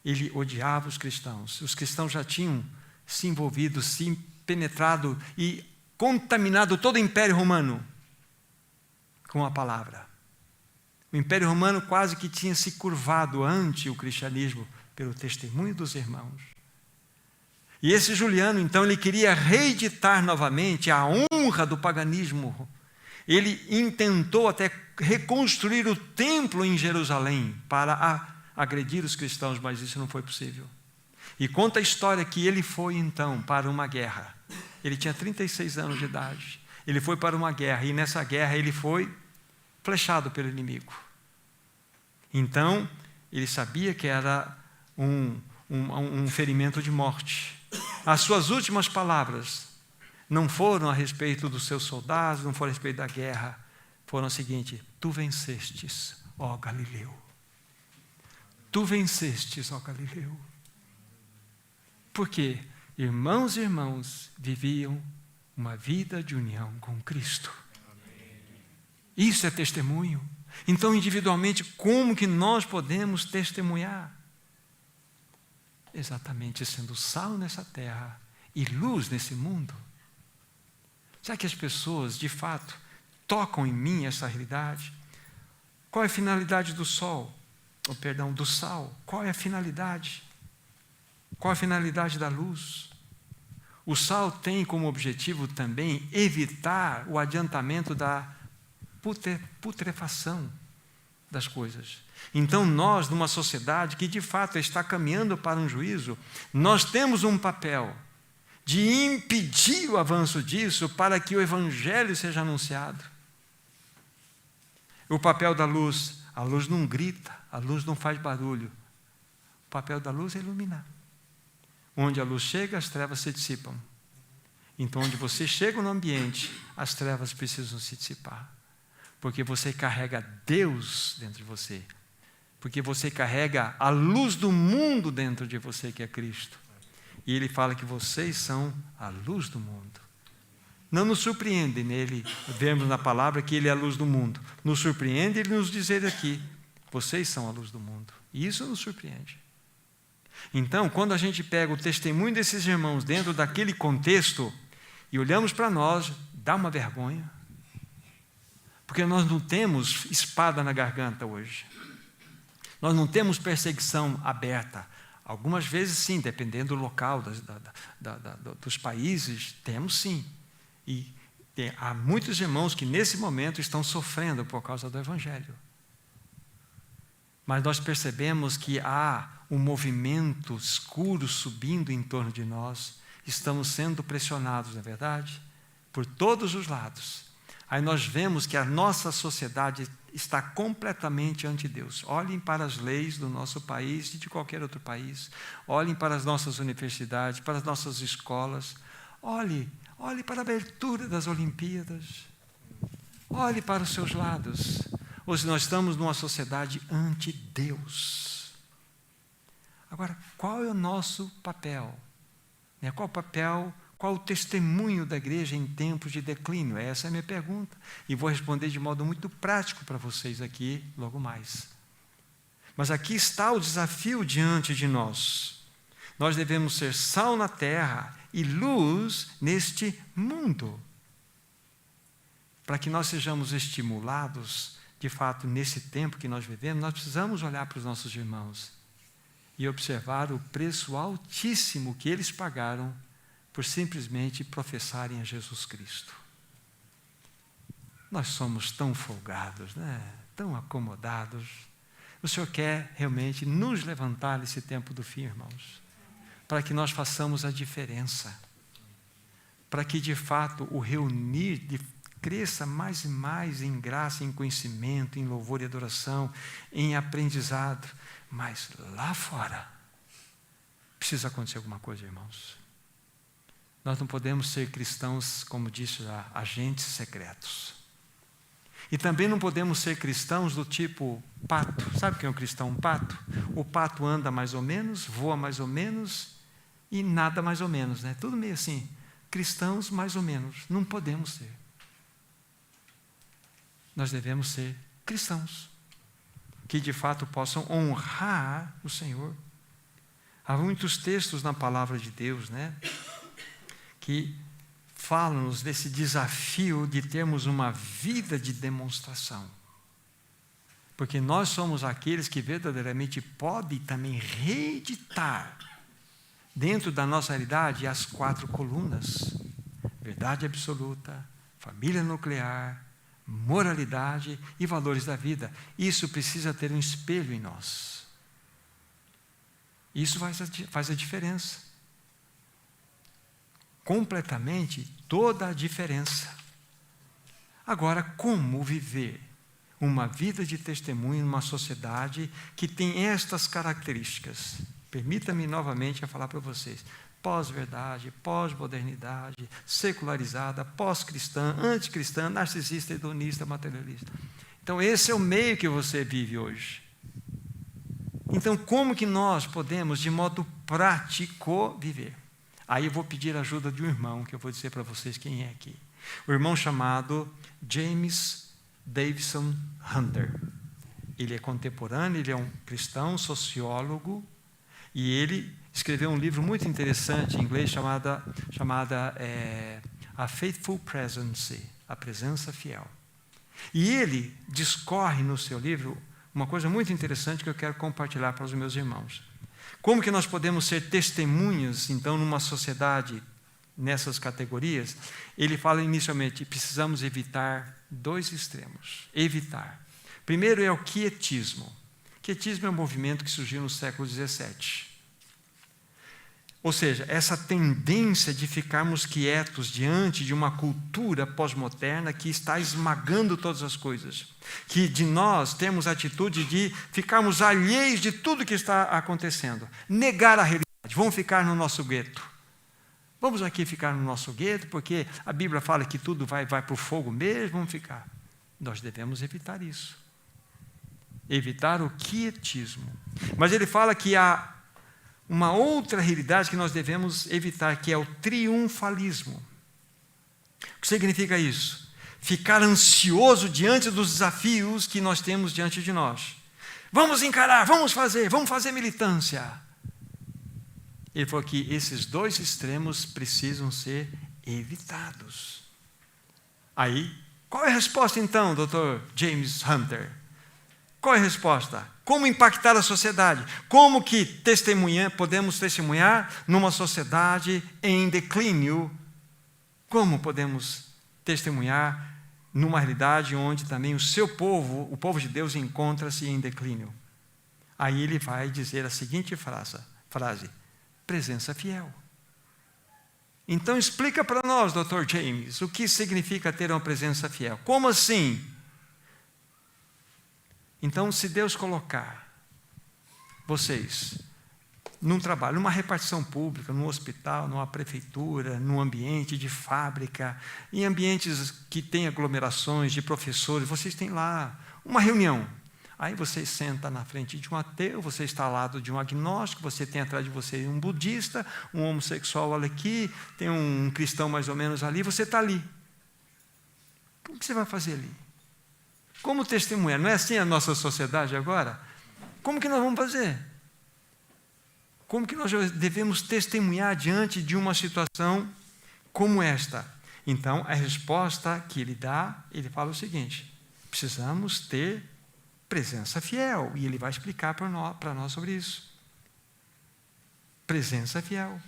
Speaker 1: Ele odiava os cristãos. Os cristãos já tinham se envolvido, se penetrado e contaminado todo o Império Romano com a palavra. O Império Romano quase que tinha se curvado ante o cristianismo pelo testemunho dos irmãos. E esse Juliano, então, ele queria reeditar novamente a honra do paganismo. Ele intentou até reconstruir o templo em Jerusalém para agredir os cristãos, mas isso não foi possível. E conta a história que ele foi então para uma guerra. Ele tinha 36 anos de idade. Ele foi para uma guerra e nessa guerra ele foi flechado pelo inimigo. Então, ele sabia que era um ferimento de morte. As suas últimas palavras não foram a respeito dos seus soldados, não foram a respeito da guerra, foram as seguintes: tu vencestes, ó Galileu. Tu vencestes, ó Galileu. Porque irmãos e irmãs viviam uma vida de união com Cristo. Isso é testemunho. Então, individualmente, como que nós podemos testemunhar? Exatamente sendo sal nessa terra e luz nesse mundo. Será que as pessoas, de fato, tocam em mim essa realidade? Qual é a finalidade do sol? Do sal? Qual é a finalidade? Qual é a finalidade da luz? O sal tem como objetivo também evitar o adiantamento da putrefação das coisas. Então nós, numa sociedade que de fato está caminhando para um juízo, nós temos um papel de impedir o avanço disso para que o Evangelho seja anunciado. O papel da luz, a luz não grita, a luz não faz barulho. O papel da luz é iluminar. Onde a luz chega, as trevas se dissipam. Então, onde você chega no ambiente, as trevas precisam se dissipar. Porque você carrega Deus dentro de você. Porque você carrega a luz do mundo dentro de você, que é Cristo. E Ele fala que vocês são a luz do mundo. Não nos surpreende nele, vermos na palavra que Ele é a luz do mundo. Nos surpreende Ele nos dizer aqui, vocês são a luz do mundo. E isso nos surpreende. Então, quando a gente pega o testemunho desses irmãos dentro daquele contexto e olhamos para nós, dá uma vergonha. Porque nós não temos espada na garganta hoje. Nós não temos perseguição aberta. Algumas vezes sim, dependendo do local, dos países, temos sim. E há muitos irmãos que nesse momento estão sofrendo por causa do Evangelho. Mas nós percebemos que há um movimento escuro subindo em torno de nós. Estamos sendo pressionados, não é verdade? Por todos os lados. Aí nós vemos que a nossa sociedade está completamente ante Deus. Olhem para as leis do nosso país e de qualquer outro país. Olhem para as nossas universidades, para as nossas escolas. Olhe para a abertura das Olimpíadas. Olhe para os seus lados. Hoje nós estamos numa sociedade ante Deus. Agora, qual é o nosso papel? Qual o papel? Qual o testemunho da igreja em tempos de declínio? Essa é a minha pergunta. E vou responder de modo muito prático para vocês aqui, logo mais. Mas aqui está o desafio diante de nós. Nós devemos ser sal na terra e luz neste mundo. Para que nós sejamos estimulados, de fato, nesse tempo que nós vivemos, nós precisamos olhar para os nossos irmãos e observar o preço altíssimo que eles pagaram por simplesmente professarem a Jesus Cristo. Nós somos tão folgados, tão acomodados. O Senhor quer realmente nos levantar nesse tempo do fim, irmãos, para que nós façamos a diferença, para que de fato o reunir cresça mais e mais em graça, em conhecimento, em louvor e adoração, em aprendizado. Mas lá fora precisa acontecer alguma coisa, irmãos. Nós não podemos ser cristãos, como disse já, agentes secretos. E também não podemos ser cristãos do tipo pato. Sabe quem é um cristão? Um pato? O pato anda mais ou menos, voa mais ou menos e nada mais ou menos, né? Tudo meio assim. Cristãos mais ou menos. Não podemos ser. Nós devemos ser cristãos que de fato possam honrar o Senhor. Há muitos textos na palavra de Deus, né, que falam-nos desse desafio de termos uma vida de demonstração. Porque nós somos aqueles que verdadeiramente podem também reeditar dentro da nossa realidade as 4 colunas: verdade absoluta, família nuclear, moralidade e valores da vida. Isso precisa ter um espelho em nós. Isso faz a diferença. Completamente toda a diferença. Agora, como viver uma vida de testemunho numa sociedade que tem estas características? Permita-me novamente falar para vocês. Pós-verdade, pós-modernidade, secularizada, pós-cristã, anticristã, narcisista, hedonista, materialista. Então, esse é o meio que você vive hoje. Então, como que nós podemos, de modo prático, viver? Aí eu vou pedir a ajuda de um irmão, que eu vou dizer para vocês quem é aqui. O irmão chamado James Davison Hunter. Ele é contemporâneo, ele é um cristão, sociólogo, e ele escreveu um livro muito interessante em inglês chamada A Faithful Presence, a presença fiel. E ele discorre no seu livro uma coisa muito interessante que eu quero compartilhar para os meus irmãos. Como que nós podemos ser testemunhas, então, numa sociedade nessas categorias? Ele fala inicialmente, precisamos evitar 2 extremos. Evitar. Primeiro é o quietismo. Quietismo é um movimento que surgiu no século XVII. Ou seja, essa tendência de ficarmos quietos diante de uma cultura pós-moderna que está esmagando todas as coisas. Que de nós temos a atitude de ficarmos alheios de tudo que está acontecendo. Negar a realidade. Vamos ficar no nosso gueto. Vamos aqui ficar no nosso gueto, porque a Bíblia fala que tudo vai para o fogo mesmo, vamos ficar. Nós devemos evitar isso. Evitar o quietismo. Mas ele fala que há uma outra realidade que nós devemos evitar, que é o triunfalismo. O que significa isso? Ficar ansioso diante dos desafios que nós temos diante de nós. Vamos encarar, vamos fazer militância. Ele falou que esses 2 extremos precisam ser evitados. Aí, qual é a resposta então, Dr. James Hunter? Qual é a resposta? Como impactar a sociedade? Como que podemos testemunhar numa sociedade em declínio? Como podemos testemunhar numa realidade onde também o seu povo, o povo de Deus, encontra-se em declínio? Aí ele vai dizer a seguinte frase: presença fiel. Então explica para nós, Dr. James, o que significa ter uma presença fiel. Como assim? Então, se Deus colocar vocês num trabalho, numa repartição pública, num hospital, numa prefeitura, num ambiente de fábrica, em ambientes que têm aglomerações de professores, vocês têm lá uma reunião. Aí você senta na frente de um ateu, você está ao lado de um agnóstico, você tem atrás de você um budista, um homossexual aqui, tem um cristão mais ou menos ali, você está ali. O que você vai fazer ali? Como testemunhar? Não é assim a nossa sociedade agora? Como que nós vamos fazer? Como que nós devemos testemunhar diante de uma situação como esta? Então, a resposta que ele dá, ele fala o seguinte: precisamos ter presença fiel. E ele vai explicar para nós sobre isso. Presença fiel.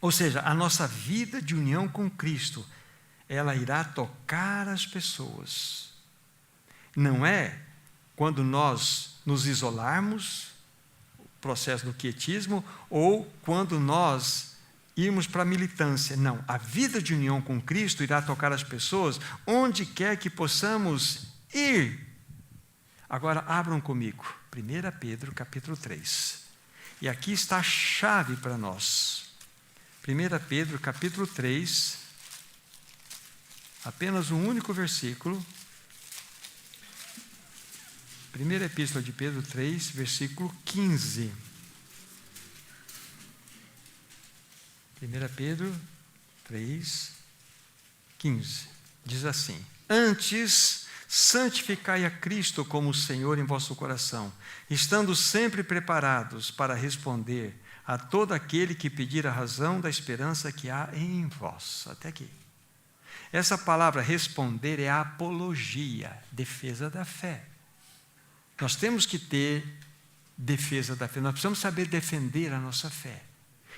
Speaker 1: Ou seja, a nossa vida de união com Cristo, ela irá tocar as pessoas. Não é quando nós nos isolarmos, o processo do quietismo, ou quando nós irmos para a militância. Não, a vida de união com Cristo irá tocar as pessoas onde quer que possamos ir. Agora abram comigo, 1 Pedro capítulo 3. E aqui está a chave para nós. 1 Pedro capítulo 3, apenas um único versículo. Primeira Epístola de Pedro 3, versículo 15. 1 Pedro 3, 15. Diz assim: antes, santificai a Cristo como Senhor em vosso coração, estando sempre preparados para responder a todo aquele que pedir a razão da esperança que há em vós. Até aqui. Essa palavra responder é a apologia, defesa da fé. Nós temos que ter defesa da fé, nós precisamos saber defender a nossa fé.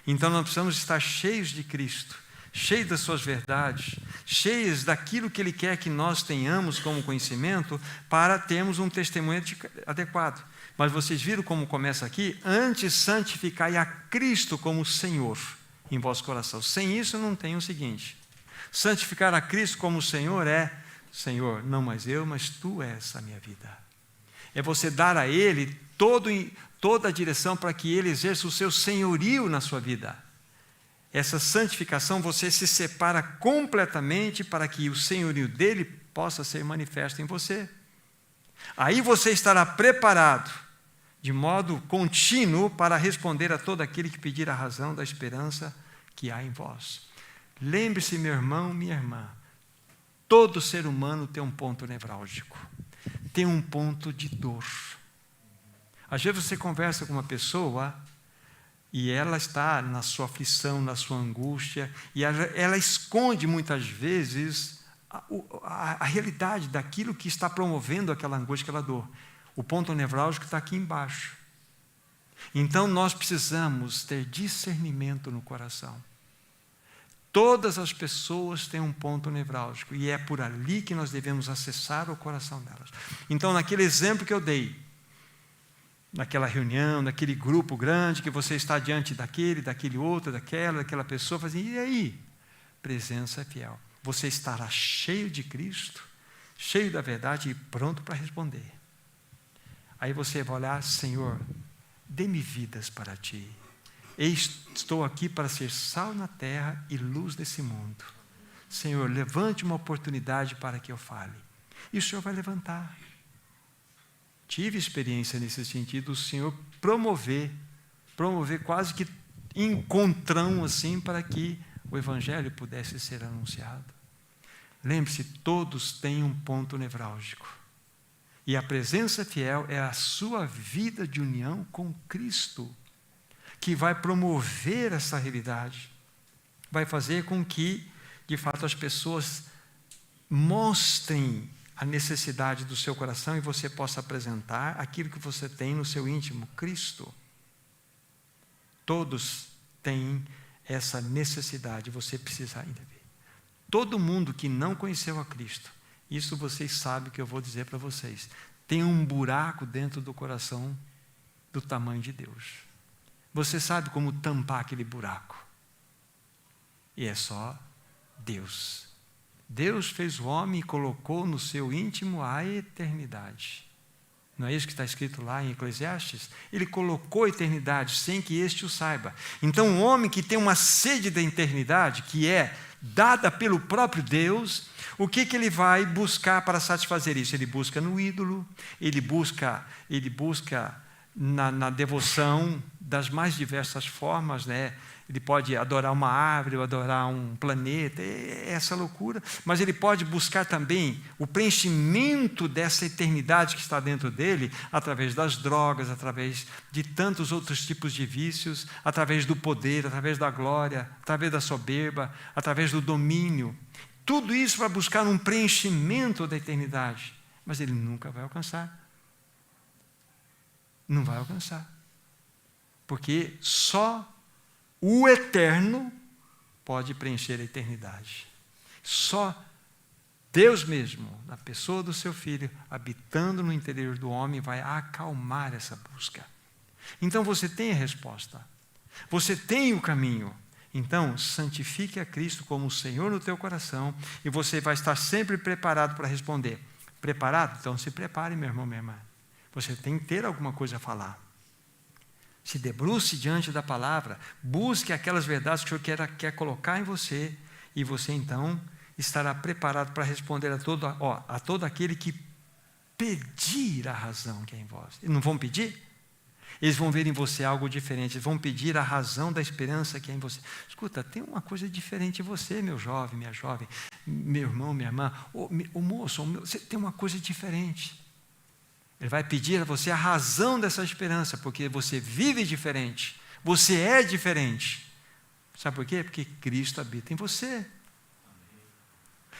Speaker 1: Então nós precisamos estar cheios de Cristo, cheios das suas verdades, cheios daquilo que Ele quer que nós tenhamos como conhecimento para termos um testemunho adequado. Mas vocês viram como começa aqui? Antes santificai a Cristo como Senhor em vosso coração. Sem isso não tem o seguinte: santificar a Cristo como Senhor é: Senhor, não mais eu, mas Tu és a minha vida. É você dar a Ele toda a direção para que Ele exerça o seu senhorio na sua vida. Essa santificação, você se separa completamente para que o senhorio dele possa ser manifesto em você. Aí você estará preparado, de modo contínuo, para responder a todo aquele que pedir a razão da esperança que há em vós. Lembre-se, meu irmão, minha irmã, todo ser humano tem um ponto nevrálgico, tem um ponto de dor. Às vezes você conversa com uma pessoa e ela está na sua aflição, na sua angústia, e ela esconde muitas vezes a realidade daquilo que está promovendo aquela angústia, aquela dor. O ponto nevrálgico está aqui embaixo. Então nós precisamos ter discernimento no coração. Todas as pessoas têm um ponto nevrálgico, e é por ali que nós devemos acessar o coração delas. Então, naquele exemplo que eu dei, naquela reunião, naquele grupo grande, que você está diante daquele outro, daquela pessoa, fazendo, e aí? Presença fiel. Você estará cheio de Cristo, cheio da verdade e pronto para responder. Aí você vai olhar: Senhor, dê-me vidas para Ti. Estou aqui para ser sal na terra e luz desse mundo. Senhor, levante uma oportunidade para que eu fale. E o Senhor vai levantar. Tive experiência nesse sentido, o Senhor promover quase que encontrão assim, para que o Evangelho pudesse ser anunciado. Lembre-se, todos têm um ponto nevrálgico. E a presença fiel é a sua vida de união com Cristo, que vai promover essa realidade, vai fazer com que, de fato, as pessoas mostrem a necessidade do seu coração e você possa apresentar aquilo que você tem no seu íntimo, Cristo. Todos têm essa necessidade, você precisa ainda ver. Todo mundo que não conheceu a Cristo, isso vocês sabem que eu vou dizer para vocês, tem um buraco dentro do coração do tamanho de Deus. Você sabe como tampar aquele buraco. E é só Deus. Deus fez o homem e colocou no seu íntimo a eternidade. Não é isso que está escrito lá em Eclesiastes? Ele colocou a eternidade sem que este o saiba. Então, um homem que tem uma sede da eternidade, que é dada pelo próprio Deus, o que ele vai buscar para satisfazer isso? Ele busca no ídolo, ele busca na devoção das mais diversas formas, né? Ele pode adorar uma árvore, ou adorar um planeta, é essa loucura, mas ele pode buscar também o preenchimento dessa eternidade que está dentro dele, através das drogas, através de tantos outros tipos de vícios, através do poder, através da glória, através da soberba, através do domínio. Tudo isso vai buscar um preenchimento da eternidade, mas ele nunca vai alcançar. Não vai alcançar. Porque só o eterno pode preencher a eternidade. Só Deus mesmo, na pessoa do seu Filho, habitando no interior do homem, vai acalmar essa busca. Então você tem a resposta. Você tem o caminho. Então, santifique a Cristo como o Senhor no teu coração e você vai estar sempre preparado para responder. Preparado? Então se prepare, meu irmão, minha irmã. Você tem que ter alguma coisa a falar. Se debruce diante da palavra, busque aquelas verdades que o Senhor quer colocar em você, e você então estará preparado para responder a todo aquele que pedir a razão que é em vós. Eles não vão pedir? Eles vão ver em você algo diferente. Eles vão pedir a razão da esperança que é em você. Escuta, tem uma coisa diferente em você, meu jovem, minha jovem, meu irmão, minha irmã, o moço, você tem uma coisa diferente. Ele vai pedir a você a razão dessa esperança, porque você vive diferente. Você é diferente. Sabe por quê? Porque Cristo habita em você.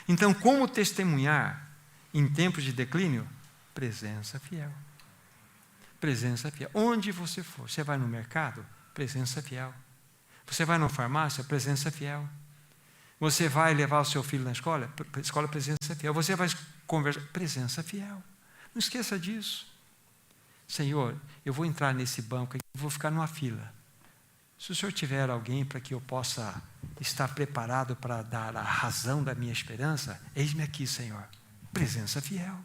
Speaker 1: Então, como testemunhar em tempos de declínio? Presença fiel. Presença fiel. Onde você for, você vai no mercado? Presença fiel. Você vai na farmácia? Presença fiel. Você vai levar o seu filho na escola? Presença fiel. Você vai conversar? Presença fiel. Não esqueça disso. Senhor, eu vou entrar nesse banco aqui, vou ficar numa fila. Se o Senhor tiver alguém para que eu possa estar preparado para dar a razão da minha esperança, eis-me aqui, Senhor. Presença fiel.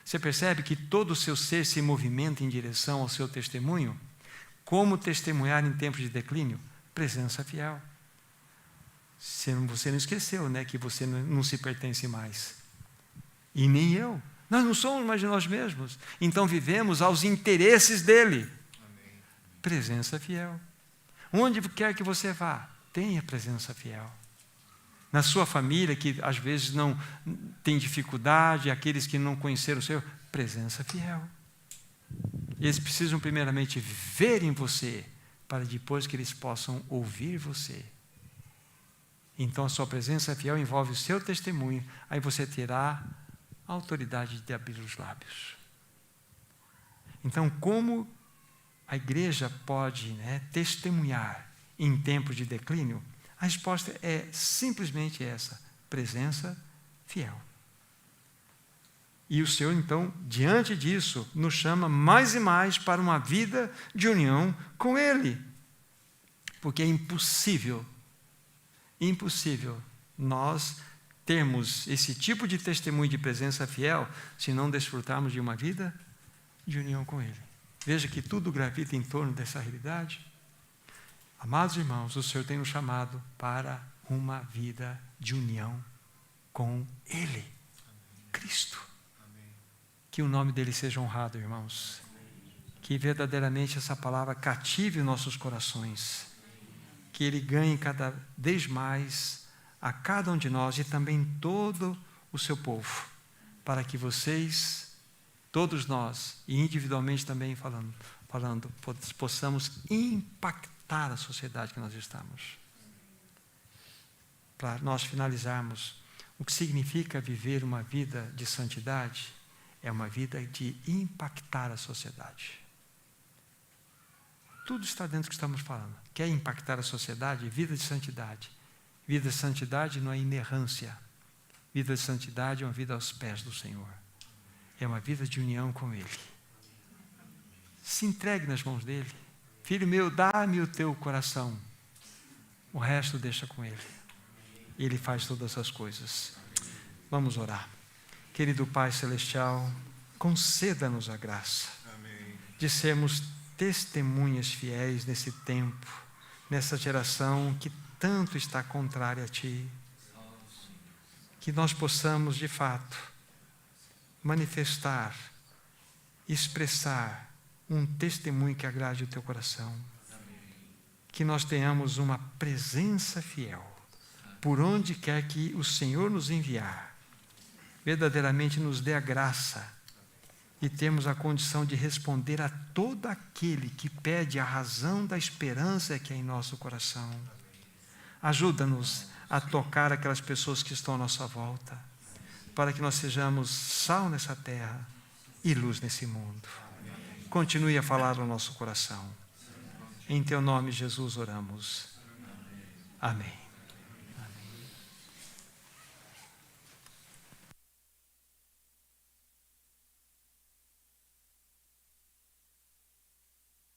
Speaker 1: Você percebe que todo o seu ser se movimenta em direção ao seu testemunho? Como testemunhar em tempos de declínio? Presença fiel. Você não esqueceu, né, que você não se pertence mais. E nem eu. Nós não somos mais de nós mesmos. Então vivemos aos interesses dele. Amém. Presença fiel. Onde quer que você vá, tenha presença fiel. Na sua família, que às vezes não tem dificuldade, aqueles que não conheceram o Senhor, presença fiel. Eles precisam primeiramente ver em você, para depois que eles possam ouvir você. Então a sua presença fiel envolve o seu testemunho, aí você terá a autoridade de abrir os lábios. Então, como a igreja pode, testemunhar em tempos de declínio? A resposta é simplesmente essa: presença fiel. E o Senhor, então, diante disso, nos chama mais e mais para uma vida de união com Ele. Porque é impossível nós termos esse tipo de testemunho de presença fiel se não desfrutarmos de uma vida de união com Ele. Veja que tudo gravita em torno dessa realidade. Amados irmãos, o Senhor tem nos chamado para uma vida de união com Ele, Cristo. Que o nome dEle seja honrado, irmãos. Que verdadeiramente essa palavra cative nossos corações. Que Ele ganhe cada vez mais a cada um de nós e também todo o seu povo, para que vocês, todos nós, e individualmente também falando, possamos impactar a sociedade que nós estamos. Para nós finalizarmos, o que significa viver uma vida de santidade é uma vida de impactar a sociedade. Tudo está dentro do que estamos falando. Quer impactar a sociedade? Vida de santidade. Vida de santidade não é inerrância. Vida de santidade é uma vida aos pés do Senhor. É uma vida de união com Ele. Se entregue nas mãos dEle. Filho meu, dá-me o teu coração. O resto deixa com Ele. Ele faz todas as coisas. Vamos orar. Querido Pai Celestial, conceda-nos a graça de sermos testemunhas fiéis nesse tempo, nessa geração que tanto está contrária a Ti. Que nós possamos, de fato, manifestar, expressar um testemunho que agrade o Teu coração. Que nós tenhamos uma presença fiel, por onde quer que o Senhor nos enviar. Verdadeiramente nos dê a graça e temos a condição de responder a todo aquele que pede a razão da esperança que é em nosso coração. Ajuda-nos a tocar aquelas pessoas que estão à nossa volta, para que nós sejamos sal nessa terra e luz nesse mundo. Continue a falar ao nosso coração. Em Teu nome, Jesus, oramos. Amém.